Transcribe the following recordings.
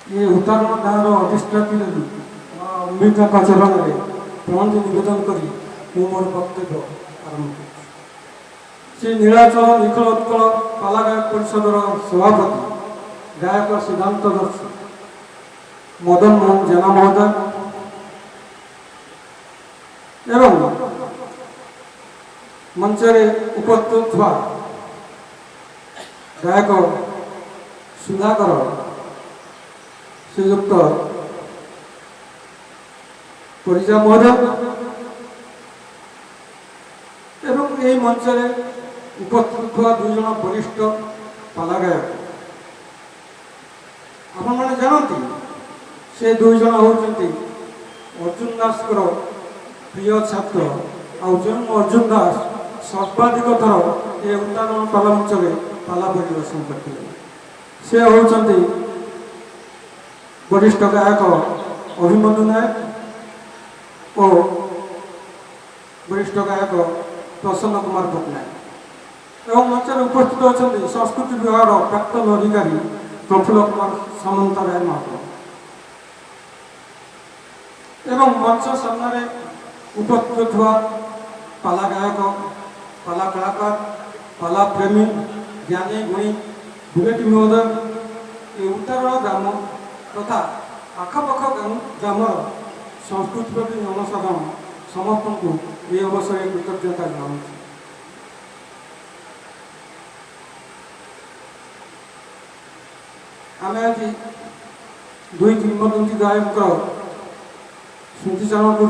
ये उदाहरण गाँव अधिष्ठात्री अम्बिका चरण में प्रमाण नवेदन कर मोर वक्तव्य आरंभ कर श्री नीलाचल निखिल उत्कल पाला गायक परिषद सभापति गायक सिद्धांत दर्शी मदन मोहन जेना महोदय एवं मंचरे उपस्थित हुआ गायक सुधाकर श्रीयुक्त परिजा महोदय एवं यही मंचरे उपस्थित हुआ दुई जन वरिष्ठ पाला गायक आपण मैंने जानती से दुई जन होती अर्जुन दास प्रिय छात्र अर्जुन दास सर्वाधिक थर ये उत्तारण पाला मंच में पाला परिवेशन करते से होती वरिष्ठ गायक अभिमन्यु नायक और वरिष्ठ गायक प्रसन्न कुमार पट्टनायक एवं मंच में उपस्थित अच्छा संस्कृति विभाग प्राक्तन अधिकारी प्रफुल्ल कुमार सामंत राय महतो एवं मंच सामने उपस्थित हुआ पाला गायक पाला कलाकार पाला प्रेमी ज्ञानी गुणी बुलेट महोदय ये उत्तरण ग्राम तथा आखपाख ग्रामर संस्कृति प्रति जनसाधारण समस्त को ये अवसर कृतज्ञता जनाऊँ। आम आज दुई किंवदंती गायक स्मृतिचारण कर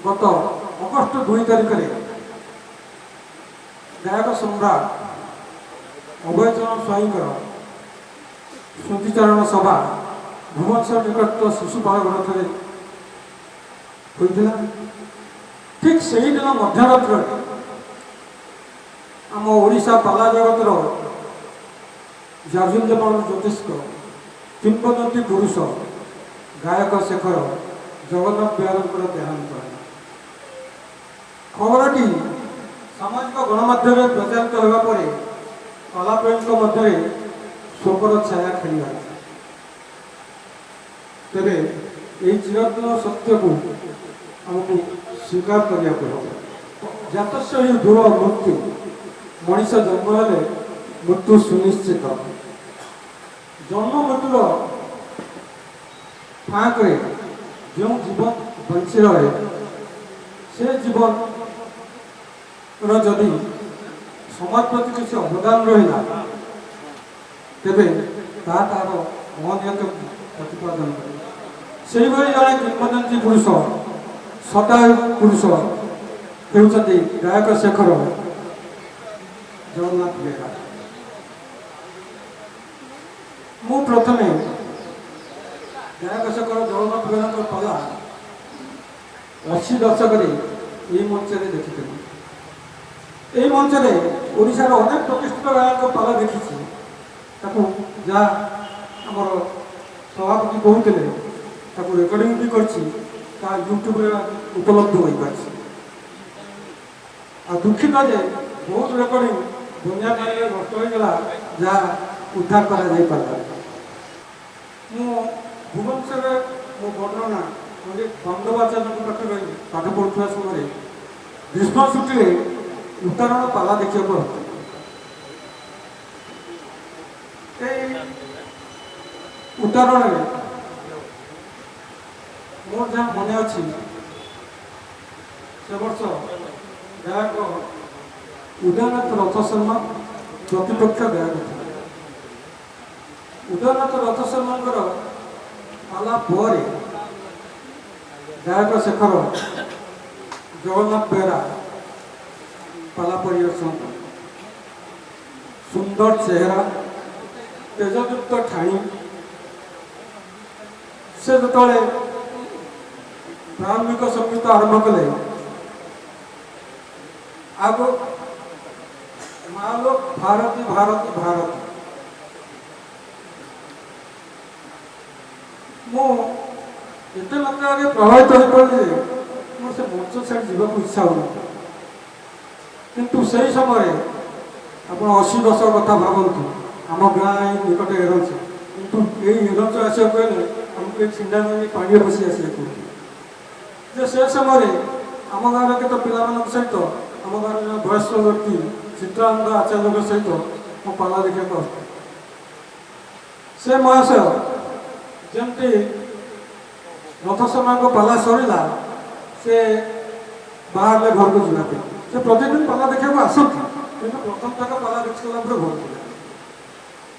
गत अगस्ट 2 तारिख में गायक सम्राट अभयचरण स्वाई स्मृतिचारण सभा भुवनेश्वर निकट शिशुपाल ग्रंथ होता ठीक से ही दिन मध्यरात्र आम ओडिशा पाला जगतर जाजुंजपाल ज्योतिष किंवदंती पुरुष गायक शेखर जगन्नाथ बेहरा देहांत खबरटी सामाजिक गणमाध्यम प्रचारित होगा कलाप्रेमी मध्य शोकर छाया खेल तेरे यही चिरदिन सत्य को आमको स्वीकार करने जातस्य ही दूर मृत्यु मनीष जन्म हेले मृत्यु सुनिश्चित जन्म मृत्युर फाँक जो जीवन बंची रहे से जीवन जदि समाज प्रति किसी अवदान रहा तेरे तार महनीयत प्रतिपादन करे से जड़े किंवदंती पुरुष शतायु पुरुष होती गायक शेखर जगन्नाथ बेहरा मु प्रथम गायक शेखर जगन्नाथ बेहरा पाला 80 दशक ये मंच देखी यही मंच में ओडिशार अनेक प्रतिष्ठित गायक पाला देखी जहाँ आमर सभापति कहते रेकर्डिंग भी कर यूट्यूब उपलब्ध हो पार दुखित जे बहुत रेकर्डिंग दुनिया पानी नष्ट होगा जहाँ उद्धार कर भुवनेश्वर मो वर्णना मुझे बंदोबाचार्य पाखे रही पाठ पढ़ुवा समय ग्रीष्म छुट्टी उत्तरण पाला देखा उत्तरण मोर जहाँ मन अच्छी से वर्ष गायक उदयनाथ रथ शर्मा प्रतिपक्ष गायक थे उदयनाथ रथ शर्मा पाला पर गायक शेखर जगन्नाथ बेहरा पाला परिवेशन सुंदर चेहरा तेजयुक्त ठाणी से जो प्रारंभिक संगीत आरंभ कले आग मालो भारती भारती भारती मुझे मात्रा प्रभावित हो पड़े मोर से मंच छाड़ी जावाक इच्छा हो किंतु से समय आप 80 दशक कथा भावतु आम गाँ निकट एरंसी किंतु ये ଆସିବାକୁ କହିଲେ ଆମକୁ ଏ ଛିଣ୍ଡା ନେଇ ପାଣିରେ ବସି ଆସିବାକୁ ଯେ ସେ ସମୟରେ ଆମ ଗାଁର କେତେ ପିଲାମାନଙ୍କ ସହିତ ଆମ ଗାଁର ଜଣେ ବୟସ୍କ ବ୍ୟକ୍ତି ଚିତ୍ରାନନ୍ଦ ଆଚାର୍ଯ୍ୟଙ୍କ ସହିତ ମୁଁ ପାଲା ଦେଖିବାକୁ ଆସୁଥିଲି। ସେ ମହାଶୟ ଯେମିତି ରଥ ସମୟଙ୍କ ପାଲା ସରିଲା ସେ ବାହାରିଲେ ଘରକୁ ଯିବା ପାଇଁ। ସେ ପ୍ରତିଦିନ ପାଲା ଦେଖିବାକୁ ଆସନ୍ତି କିନ୍ତୁ ପ୍ରଥମ ଥର ପାଲା ଦେଖି ସାରିଲା ପରେ ଘରକୁ ଯାଏ।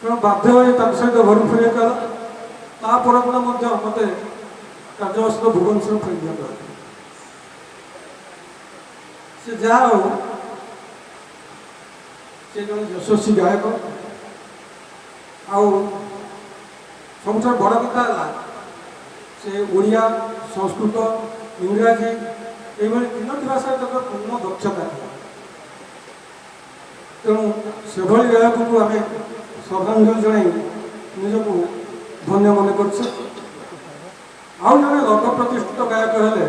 ତେଣୁ ବାଧ୍ୟ ହୋଇ ତାଙ୍କ ସହିତ ଘରକୁ ଫେରିବାକୁ ହେଲା। ତା ପରଦିନ ମଧ୍ୟ ମୋତେ କାର୍ଯ୍ୟବଶତ ଭୁବନେଶ୍ୱର ଫେରିବାକୁ ହେଲା। ସେ ଯାହା ହଉ ସେ ଜଣେ ଯଶସ୍ୱୀ ଗାୟକ। ଆଉ ସବୁଠାରୁ ବଡ଼ କଥା ହେଲା ସେ ଓଡ଼ିଆ, ସଂସ୍କୃତ, ଇଂରାଜୀ ଏଇଭଳି ତିନୋଟି ଭାଷାରେ ତାଙ୍କର ପୂର୍ଣ୍ଣ ଦକ୍ଷତା ଥିଲା। ତେଣୁ ସେଭଳି ଗାୟକଙ୍କୁ ଆମେ ଶ୍ରଦ୍ଧାଞ୍ଜଳି ଜଣାଇ ନିଜକୁ ଧନ୍ୟ ମନେ କରୁଛୁ। ଆଉ ଜଣେ ଲୋକ ପ୍ରତିଷ୍ଠିତ ଗାୟକ ହେଲେ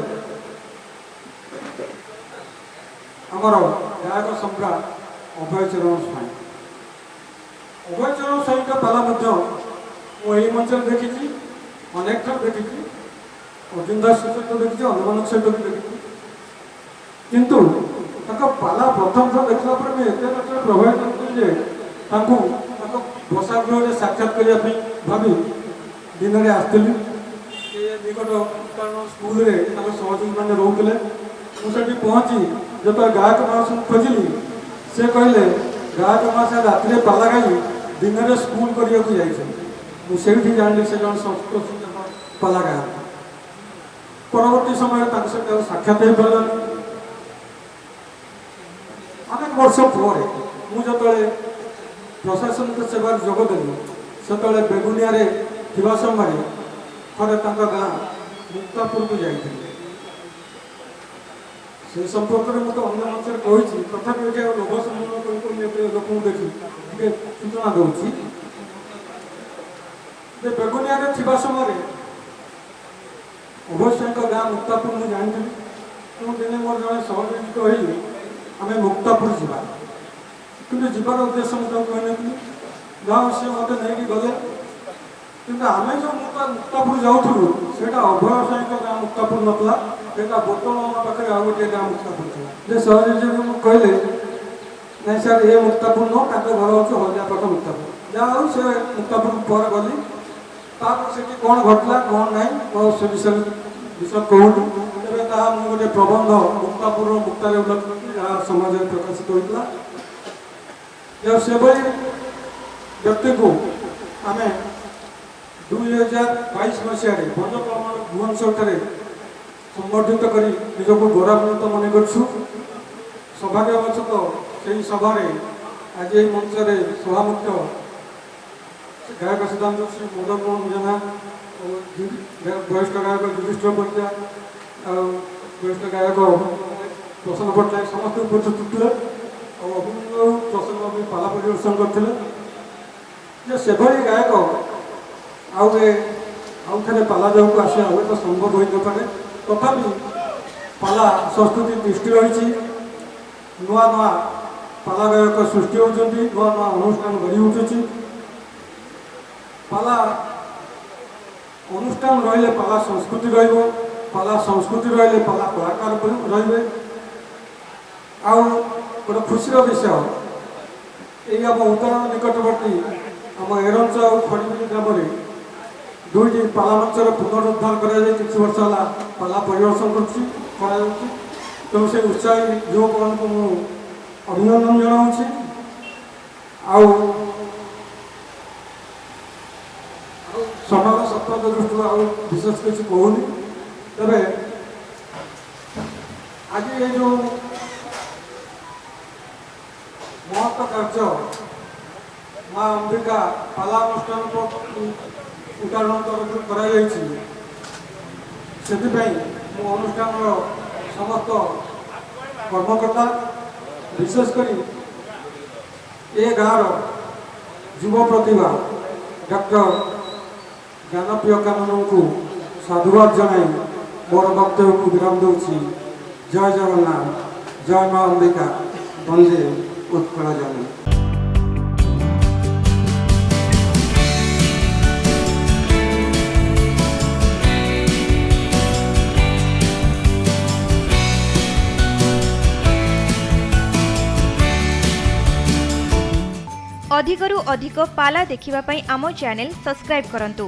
ଆମର ଗାୟକ ସମ୍ରାଟ ଅଭୟଚରଣ ସ୍ୱାଇଁ। ଅଭୟଚରଣ ସ୍ୱାଇଁଙ୍କ ପାଲା ମଧ୍ୟ ମୁଁ ଏହି ମଞ୍ଚରେ ଦେଖିଛି, ଅନେକ ଥର ଦେଖିଛି। ଅର୍ଜୁନ ଦାସ ସହିତ ଦେଖିଛି, ଅନ୍ୟମାନଙ୍କ ସହିତ ବି ଦେଖିଛି। କିନ୍ତୁ ତାଙ୍କ ପାଲା ପ୍ରଥମ ଥର ଦେଖିଲା ପରେ ମୁଁ ଏତେ ମାତ୍ରାରେ ପ୍ରଭାବିତ ହେଲି ଯେ ତାଙ୍କୁ ତାଙ୍କ ବସାଗୃହରେ ସାକ୍ଷାତ କରିବା ପାଇଁ ଭାବି ଦିନରେ ଆସିଥିଲି। ସେ ନିକଟ କାରଣ ସ୍କୁଲରେ ତାଙ୍କ ସହଯୋଗୀମାନେ ରହୁଥିଲେ। ମୁଁ ସେଠି ପହଞ୍ଚି ଯେତେବେଳେ ଗାୟକ ମହାଶୟଙ୍କୁ ଖୋଜିଲି ସେ କହିଲେ ଗାୟକ ମହାଶୟ ରାତିରେ ପାଲା ଗାଇ ଦିନରେ ସ୍କୁଲ କରିବାକୁ ଯାଇଛନ୍ତି। ମୁଁ ସେଇଠି ଜାଣିଲି ସେ ଜଣେ ସଂସ୍କୃତ ପାଲା ଗାୟକ। ପରବର୍ତ୍ତୀ ସମୟରେ ତାଙ୍କ ସହିତ ଆଉ ସାକ୍ଷାତ ହେଇପାରିଲାନି। ଅନେକ ବର୍ଷ ପରେ ମୁଁ ଯେତେବେଳେ ପ୍ରଶାସନିକ ସେବାରେ ଯୋଗ ଦେଲି ସେତେବେଳେ ବେଗୁନିଆରେ ଥିବା ସମୟରେ ଥରେ ତାଙ୍କ ଗାଁ ମୁକ୍ତାପୁରକୁ ଯାଇଥିଲି। ସେ ସମ୍ପର୍କରେ ମୁଁ ତ ଅନ୍ୟ ମଞ୍ଚରେ କହିଛି, ତଥାପି ଏଠି ଆଉ ଲୋଭ ସମ୍ମାନ କରିପାରୁନି। ଏତେ ଲୋକଙ୍କୁ ଦେଖି ଟିକେ ସୂଚନା ଦେଉଛି ଯେ ବେଗୁନିଆରେ ଥିବା ସମୟରେ ଅବଶ୍ୟଙ୍କ ଗାଁ ମୁକ୍ତାପୁର ମୁଁ ଜାଣିଥିଲି। ତେଣୁ ଦିନେ ମୋର ଜଣେ ସହଯୋଗୀ କହି ଆମେ ମୁକ୍ତାପୁର ଯିବା, କିନ୍ତୁ ଯିବାର ଉଦ୍ଦେଶ୍ୟ ମୁଁ ତାଙ୍କୁ କହିନଥିଲି। ଯାହା ସେ ମୋତେ ନେଇକି ଗଲେ। କିନ୍ତୁ ଆମେ ଯେଉଁ ମୁକ୍ତାପୁର ଯାଉଥିଲୁ ସେଇଟା ଅଭୟ ସ୍ୱାଇଁଙ୍କ ଗାଁ ମୁକ୍ତାପୁର ନଥିଲା, ସେଇଟା ବୋତଲ ପାଖରେ ଆଉ ଗୋଟିଏ ଗାଁ ମୁକ୍ତାପୁର ଥିଲା। ଯେ ସହଯୋଗୀ କହିଲେ ନାଇଁ ସାର୍ ଏ ମୁକ୍ତାପୁର ନୁହଁ, ତାଙ୍କ ଘର ହେଉଛି ହଳଦିଆ ପାଖ ମୁକ୍ତାପୁର। ଯାହା ହଉ ସେ ମୁକ୍ତାପୁର ପରେ ଗଲି। ତାପରେ ସେଠି କ'ଣ ଘଟିଲା କ'ଣ ନାହିଁ ମୁଁ ସେ ବିଷୟ କହୁନି। ତେବେ ତାହା ମୁଁ ଗୋଟେ ପ୍ରବନ୍ଧ ମୁକ୍ତାପୁରର ମୁକ୍ତାରେ ଉଲ୍ଲେଖ କରିଥିଲି, ଯାହା ସମାଜରେ ପ୍ରକାଶିତ ହୋଇଥିଲା। ସେଭଳି ବ୍ୟକ୍ତିକୁ ଆମେ 2022 ମସିହାରେ ଭଞ୍ଜକଳମ ଭୁବନେଶ୍ୱରଠାରେ ସମ୍ବର୍ଦ୍ଧିତ କରି ନିଜକୁ ଗୌରବାନ୍ୱିତ ମନେ କରୁଛୁ। ସୌଭାଗ୍ୟବଶତ ସେହି ସଭାରେ ଆଜି ଏହି ମଞ୍ଚରେ ସଭାମୁଖ୍ୟ ଗାୟକ ସିଦ୍ଧାନ୍ତ ଶ୍ରୀ ମଦନ ମୋହନ ଜେନା, ବରିଷ୍ଠ ଗାୟକ ଯୁଧିଷ୍ଠିର ପରିଜା, ଆଉ ବରିଷ୍ଠ ଗାୟକ ପ୍ରସନ୍ନ ପଟ୍ଟନାୟକ ସମସ୍ତେ ଉପସ୍ଥିତ ଥିଲେ। ଆଉ ଅଭିନନ୍ଦନ ପ୍ରସନ୍ନ ବି ପାଲା ପରିବେଷଣ କରିଥିଲେ। ଯେ ସେଭଳି ଗାୟକ ଆଉ ଥରେ ପାଲା ଜଗକୁ ଆସିବା ହୁଏତ ସମ୍ଭବ ହୋଇନପାରେ। ତଥାପି ପାଲା ସଂସ୍କୃତି ଦୃଷ୍ଟି ରହିଛି। ନୂଆ ନୂଆ ପାଲା ଗାୟକ ସୃଷ୍ଟି ହେଉଛନ୍ତି, ନୂଆ ନୂଆ ଅନୁଷ୍ଠାନ ଗଢ଼ି ଉଠୁଛି। ପାଲା ଅନୁଷ୍ଠାନ ରହିଲେ ପାଲା ସଂସ୍କୃତି ରହିବ, ପାଲା ସଂସ୍କୃତି ରହିଲେ ପାଲା କଳାକାର ରହିବେ। ଆଉ ଗୋଟେ ଖୁସିର ବିଷୟ, ଏଇ ଆମ ଉତ୍ତରାଣ ନିକଟବର୍ତ୍ତୀ ଆମ ଏରଞ୍ଚ ଆଉ ଖଡ଼ିବିଲି ଗ୍ରାମରେ ଦୁଇଟି ପାଲା ମଞ୍ଚର ପୁନରୁଦ୍ଧାର କରାଯାଇ କିଛି ବର୍ଷ ହେଲା ପାଲା ପରିବେଷଣ କରାଯାଉଛି। ତେଣୁ ସେ ଉତ୍ସାହୀ ଯୁବକମାନଙ୍କୁ ମୁଁ ଅଭିନନ୍ଦନ ଜଣାଉଛି। ଆଉ ସମୟର ସତ୍ୟତା ଦୃଷ୍ଟିରୁ ଆଉ ବିଶେଷ କିଛି କହୁନି। ତେବେ ଆଜି ଏ ଯେଉଁ ମହତ୍ତ କାର୍ଯ୍ୟ ମା ଅମ୍ବିକା ପାଲା ଅନୁଷ୍ଠାନ ଉଦାହରଣ ତରଫରୁ କରାଯାଇଛି, ସେଥିପାଇଁ ମୁଁ ଅନୁଷ୍ଠାନର ସମସ୍ତ କର୍ମକର୍ତ୍ତା ବିଶେଷ କରି ଏ ଗାଁର ଯୁବ ପ୍ରତିଭା ଡକ୍ଟର ଜ୍ଞାନପ୍ରିୟ କାନନଙ୍କୁ ସାଧୁବାଦ ଜଣାଇ ମୋର ବକ୍ତବ୍ୟକୁ ବିରାମ ଦେଉଛି। ଜୟ ଜଗନ୍ନାଥ, ଜୟ ମା ଅମ୍ବିକା, ବନ୍ଦେ ଉତ୍କଳ ଜନନୀ। अधिकरू अधिक पाला देखिबा पई आमो चैनल सब्सक्राइब करंतु।